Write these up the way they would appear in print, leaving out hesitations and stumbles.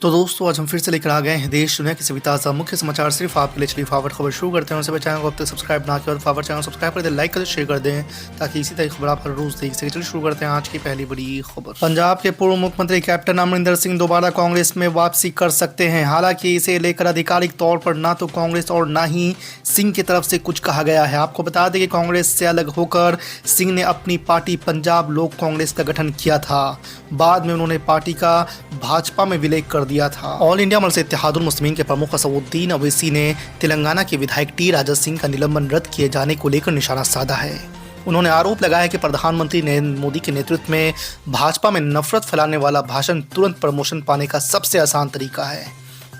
तो दोस्तों आज हम फिर से लेकर आ गए हैं देश दुनिया की सभी ताज़ा मुख्य समाचार सिर्फ आपके लिए। चलिए फटाफट खबर शुरू करते हैं। उससे चैनल को अब तक सब्सक्राइब ना किया और फटाफट चैनल सब्सक्राइब कर दें, लाइक कर दें, शेयर कर दें ताकि इसी तरह की खबर आप हर रोज देख सकें। चलिए शुरू करते हैं आज की पहली बड़ी खबर। पंजाब के पूर्व मुख्यमंत्री कैप्टन अमरिंदर सिंह दोबारा कांग्रेस में वापसी कर सकते हैं। हालांकि इसे लेकर आधिकारिक तौर पर ना तो कांग्रेस और ना ही सिंह की तरफ से कुछ कहा गया है। आपको बता दें कि कांग्रेस से अलग होकर सिंह ने अपनी पार्टी पंजाब लोक कांग्रेस का गठन किया था। बाद में उन्होंने पार्टी का भाजपा में विलय कर दिया था। ऑल इंडिया मजलिस इत्तेहादुल मुस्लिमीन के प्रमुख असदुद्दीन ओवैसी ने तेलंगाना के विधायक टी राजा सिंह का निलंबन रद्द किए जाने को लेकर निशाना साधा है। उन्होंने आरोप लगाया कि प्रधानमंत्री नरेंद्र मोदी के नेतृत्व में भाजपा में नफरत फैलाने वाला भाषण तुरंत प्रमोशन पाने का सबसे आसान तरीका है।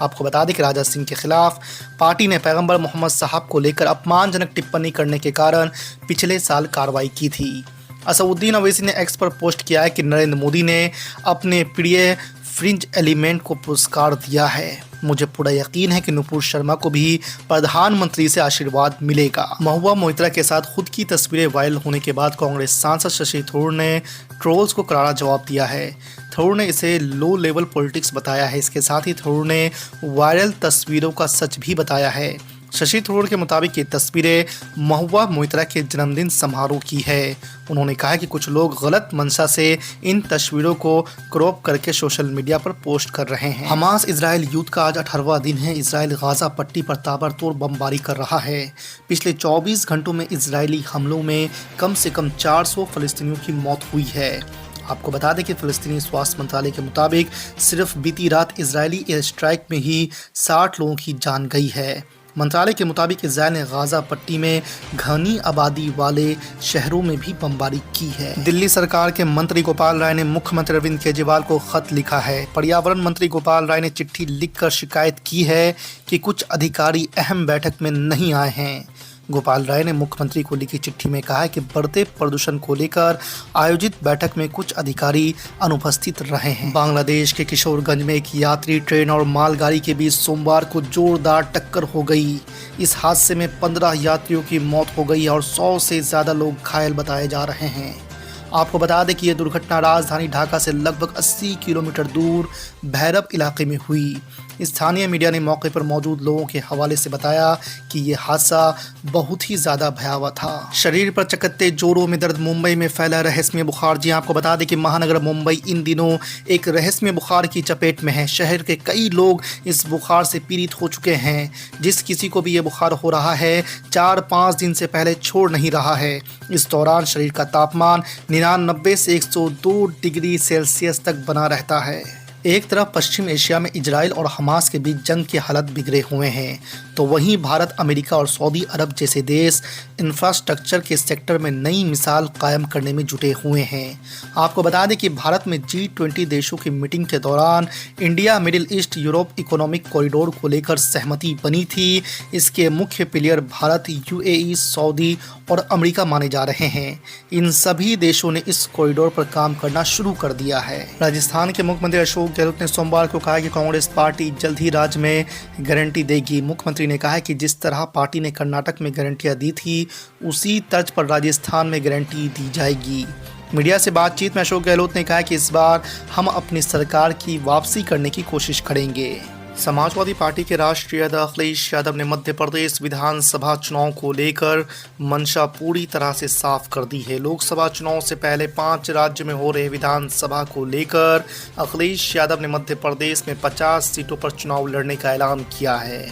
आपको बता दें कि राजा सिंह के खिलाफ पार्टी ने पैगंबर मोहम्मद साहब को लेकर अपमानजनक टिप्पणी करने के कारण पिछले साल कार्रवाई की थी। असदुद्दीन ओवैसी ने एक्स पर पोस्ट किया है कि नरेंद्र मोदी ने अपने प्रिय फ्रिंज एलिमेंट को पुरस्कार दिया है। मुझे पूरा यकीन है कि नुपुर शर्मा को भी प्रधानमंत्री से आशीर्वाद मिलेगा। महुआ मोइत्रा के साथ खुद की तस्वीरें वायरल होने के बाद कांग्रेस सांसद शशि थरूर ने ट्रोल्स को करारा जवाब दिया है। थरूर ने इसे लो लेवल पॉलिटिक्स बताया है। इसके साथ ही थरूर ने वायरल तस्वीरों का सच भी बताया है। शशि थरूर के मुताबिक ये तस्वीरें महुआ मोइत्रा के जन्मदिन समारोह की है। उन्होंने कहा कि कुछ लोग गलत मंशा से इन तस्वीरों को क्रॉप करके सोशल मीडिया पर पोस्ट कर रहे हैं। हमास इजराइल युद्ध का आज 18वां दिन है। इजराइल गाजा पट्टी पर ताबड़तोड़ बमबारी कर रहा है। पिछले 24 घंटों में इजरायली हमलों में कम से कम 400 फलस्तीनियों की मौत हुई है। आपको बता दें कि फिलिस्तीनी स्वास्थ्य मंत्रालय के मुताबिक सिर्फ बीती रात इजरायली एयर स्ट्राइक में ही 60 लोगों की जान गई है। मंत्रालय के मुताबिक इजरायल ने गाजा पट्टी में घनी आबादी वाले शहरों में भी बमबारी की है। दिल्ली सरकार के मंत्री गोपाल राय ने मुख्यमंत्री अरविंद केजरीवाल को खत लिखा है। पर्यावरण मंत्री गोपाल राय ने चिट्ठी लिखकर शिकायत की है कि कुछ अधिकारी अहम बैठक में नहीं आए हैं। गोपाल राय ने मुख्यमंत्री को लिखी चिट्ठी में कहा है कि बढ़ते प्रदूषण को लेकर आयोजित बैठक में कुछ अधिकारी अनुपस्थित रहे हैं। बांग्लादेश के किशोरगंज में एक यात्री ट्रेन और मालगाड़ी के बीच सोमवार को जोरदार टक्कर हो गई। इस हादसे में 15 यात्रियों की मौत हो गई और 100 से ज़्यादा लोग घायल बताए जा रहे हैं। आपको बता दें कि यह दुर्घटना राजधानी ढाका से लगभग 80 किलोमीटर दूर भैरव इलाके में हुई। स्थानीय मीडिया ने मौके पर मौजूद लोगों के हवाले से बताया कि यह हादसा बहुत ही ज़्यादा भयावह था। शरीर पर चकत्ते, जोड़ों में दर्द, मुंबई में फैला रहस्यमय बुखार। जी आपको बता दें कि महानगर मुंबई इन दिनों एक रहस्यमय बुखार की चपेट में है। शहर के कई लोग इस बुखार से पीड़ित हो चुके हैं। जिस किसी को भी ये बुखार हो रहा है 4-5 दिन से पहले छोड़ नहीं रहा है। इस दौरान शरीर का तापमान 99 से 102 डिग्री सेल्सियस तक बना रहता है। एक तरफ पश्चिम एशिया में इजराइल और हमास के बीच जंग के हालत बिगड़े हुए हैं, तो वहीं भारत, अमेरिका और सऊदी अरब जैसे देश इंफ्रास्ट्रक्चर के सेक्टर में नई मिसाल कायम करने में जुटे हुए हैं। आपको बता दें कि भारत में G20 देशों की मीटिंग के दौरान India middle east Europe economic corridor को लेकर सहमति बनी थी। इसके मुख्य प्लेयर भारत, UAE, सऊदी और अमेरिका माने जा रहे हैं। इन सभी देशों ने इस कॉरिडोर पर काम करना शुरू कर दिया है। राजस्थान के मुख्यमंत्री अशोक गहलोत ने सोमवार को कहा कि कांग्रेस पार्टी जल्द ही राज्य में गारंटी देगी। मुख्यमंत्री ने कहा कि जिस तरह पार्टी ने कर्नाटक में गारंटियां दी थी उसी तर्ज पर राजस्थान में गारंटी दी जाएगी। मीडिया से बातचीत में अशोक गहलोत ने कहा कि इस बार हम अपनी सरकार की वापसी करने की कोशिश करेंगे। समाजवादी पार्टी के राष्ट्रीय अध्यक्ष अखिलेश यादव ने मध्य प्रदेश विधानसभा चुनाव को लेकर मंशा पूरी तरह से साफ कर दी है। लोकसभा चुनाव से पहले 5 राज्य में हो रहे विधानसभा को लेकर अखिलेश यादव ने मध्य प्रदेश में 50 सीटों पर चुनाव लड़ने का ऐलान किया है।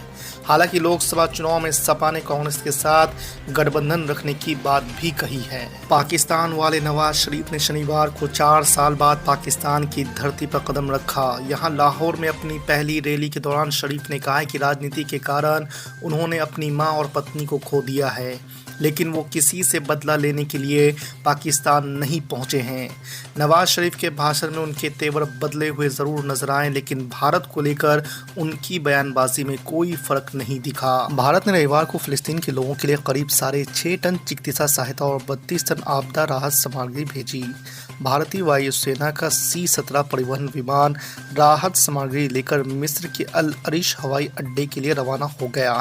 हालांकि लोकसभा चुनाव में सपा ने कांग्रेस के साथ गठबंधन रखने की बात भी कही है। पाकिस्तान वाले नवाज शरीफ ने शनिवार को 4 साल बाद पाकिस्तान की धरती पर कदम रखा। यहां लाहौर में अपनी पहली रैली के दौरान शरीफ ने कहा कि राजनीति के कारण उन्होंने अपनी मां और पत्नी को खो दिया है, लेकिन वो किसी से बदला लेने के लिए पाकिस्तान नहीं पहुंचे हैं। नवाज शरीफ के भाषण में उनके तेवर बदले हुए ज़रूर नजर आए, लेकिन भारत को लेकर उनकी बयानबाजी में कोई फर्क नहीं दिखा। भारत ने रविवार को फिलिस्तीन के लोगों के लिए करीब 6.5 टन चिकित्सा सहायता और 32 टन आपदा राहत सामग्री भेजी। भारतीय वायुसेना का C-17 परिवहन विमान राहत सामग्री लेकर मिस्र के अल अरिश हवाई अड्डे के लिए रवाना हो गया।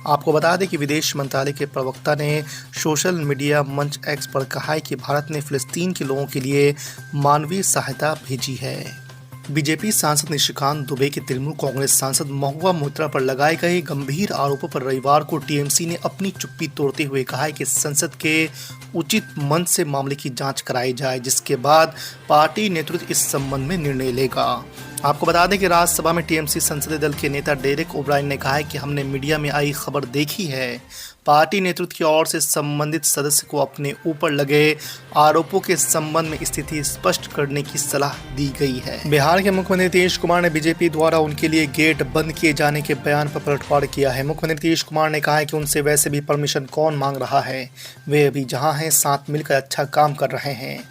आपको बता दें कि विदेश मंत्रालय के प्रवक्ता ने सोशल मीडिया मंच एक्स पर कहा है कि भारत ने फिलिस्तीन के लोगों के लिए मानवीय सहायता भेजी है। बीजेपी सांसद निशिकांत दुबे के तृणमूल कांग्रेस सांसद महुआ मोइत्रा पर लगाए गए गंभीर आरोपों पर रविवार को टीएमसी ने अपनी चुप्पी तोड़ते हुए कहा है कि संसद के उचित मंच से मामले की जांच कराई जाए, जिसके बाद पार्टी नेतृत्व इस संबंध में निर्णय लेगा। आपको बता दें कि राज्यसभा में टीएमसी संसदीय दल के नेता डेरेक ओब्रायन ने कहा है कि हमने मीडिया में आई खबर देखी है। पार्टी नेतृत्व की ओर से संबंधित सदस्य को अपने ऊपर लगे आरोपों के संबंध में स्थिति स्पष्ट करने की सलाह दी गई है। बिहार के मुख्यमंत्री नीतीश कुमार ने बीजेपी द्वारा उनके लिए गेट बंद किए जाने के बयान पर पलटवार किया है। मुख्यमंत्री नीतीश कुमार ने कहा है कि उनसे वैसे भी परमिशन कौन मांग रहा है, वे अभी जहां हैं साथ मिलकर अच्छा काम कर रहे हैं।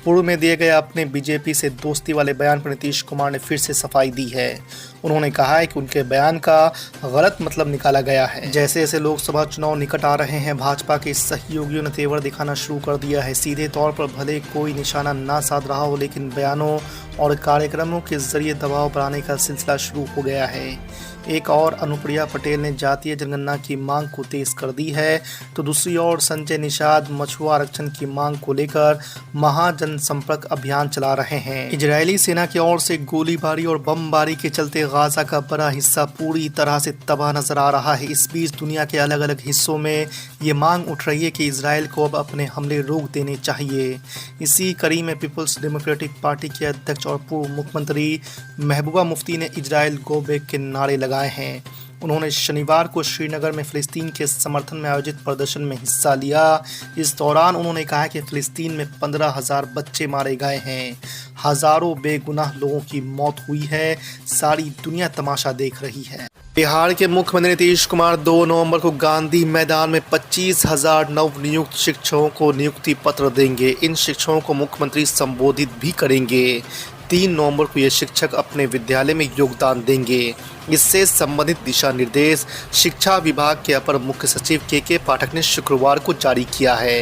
पूर्व में दिए गए अपने बीजेपी से दोस्ती वाले बयान पर नीतीश कुमार ने फिर से सफाई दी है। उन्होंने कहा है कि उनके बयान का गलत मतलब निकाला गया है। जैसे जैसे लोकसभा चुनाव निकट आ रहे हैं, भाजपा के सहयोगियों ने तेवर दिखाना शुरू कर दिया है। सीधे तौर पर भले कोई निशाना ना साध रहा हो, लेकिन बयानों और कार्यक्रमों के जरिए दबाव बनाने का सिलसिला शुरू हो गया है। एक और अनुप्रिया पटेल ने जातीय जनगणना की मांग को तेज कर दी है, तो दूसरी ओर संजय निषाद मछुआ आरक्षण की मांग को लेकर महाजनसंपर्क अभियान चला रहे हैं। इजरायली सेना की ओर से गोलीबारी और बमबारी के चलते गाजा का बड़ा हिस्सा पूरी तरह से तबाह नजर आ रहा है। इस बीच दुनिया के अलग अलग हिस्सों में ये मांग उठ रही है कि इजराइल को अब अपने हमले रोक देने चाहिए। इसी कड़ी में पीपल्स डेमोक्रेटिक पार्टी के अध्यक्ष और पूर्व मुख्यमंत्री महबूबा मुफ्ती ने इजराइल गो बैक के नारे लगाए हैं। उन्होंने शनिवार को श्रीनगर में फिलिस्तीन के समर्थन में आयोजित प्रदर्शन में हिस्सा लिया। इस दौरान उन्होंने कहा कि फिलिस्तीन में 15,000 बच्चे मारे गए हैं, हजारों बेगुनाह लोगों की मौत हुई है, सारी दुनिया तमाशा देख रही है। बिहार के मुख्यमंत्री नीतीश कुमार 2 नवंबर को गांधी मैदान में 25,000 नवनियुक्त शिक्षकों को नियुक्ति पत्र देंगे। इन शिक्षकों को मुख्यमंत्री संबोधित भी करेंगे। 3 नवंबर को ये शिक्षक अपने विद्यालय में योगदान देंगे। इससे संबंधित दिशा निर्देश शिक्षा विभाग के अपर मुख्य सचिव के पाठक ने शुक्रवार को जारी किया है।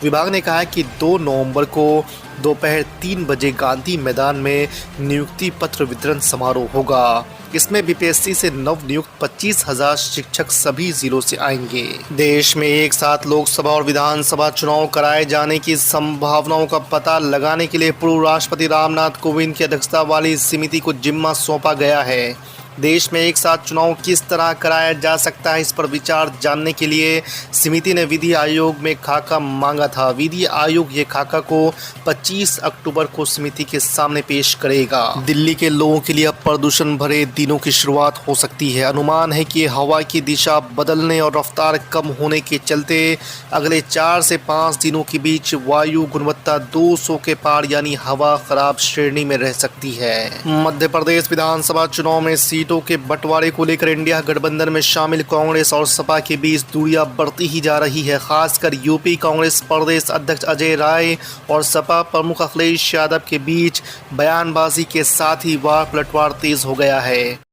विभाग ने कहा है कि 2 नवंबर को दोपहर 3 बजे गांधी मैदान में नियुक्ति पत्र वितरण समारोह होगा। इसमें बीपीएससी से नवनियुक्त 25,000 शिक्षक सभी जिलों से आएंगे। देश में एक साथ लोकसभा और विधानसभा चुनाव कराए जाने की संभावनाओं का पता लगाने के लिए पूर्व राष्ट्रपति रामनाथ कोविंद की अध्यक्षता वाली समिति को जिम्मा सौंपा गया है। देश में एक साथ चुनाव किस तरह कराया जा सकता है, इस पर विचार जानने के लिए समिति ने विधि आयोग में खाका मांगा था। विधि आयोग ये खाका को 25 अक्टूबर को समिति के सामने पेश करेगा। दिल्ली के लोगों के लिए अब प्रदूषण भरे दिनों की शुरुआत हो सकती है। अनुमान है कि हवा की दिशा बदलने और रफ्तार कम होने के चलते अगले 4 से 5 दिनों के बीच वायु गुणवत्ता 200 के पार यानी हवा खराब श्रेणी में रह सकती है। मध्य प्रदेश विधानसभा चुनाव में सीटों के बंटवारे को लेकर इंडिया गठबंधन में शामिल कांग्रेस और सपा के बीच दूरियां बढ़ती ही जा रही है। खासकर यूपी कांग्रेस प्रदेश अध्यक्ष अजय राय और सपा प्रमुख अखिलेश यादव के बीच बयानबाजी के साथ ही वार पलटवार तेज हो गया है।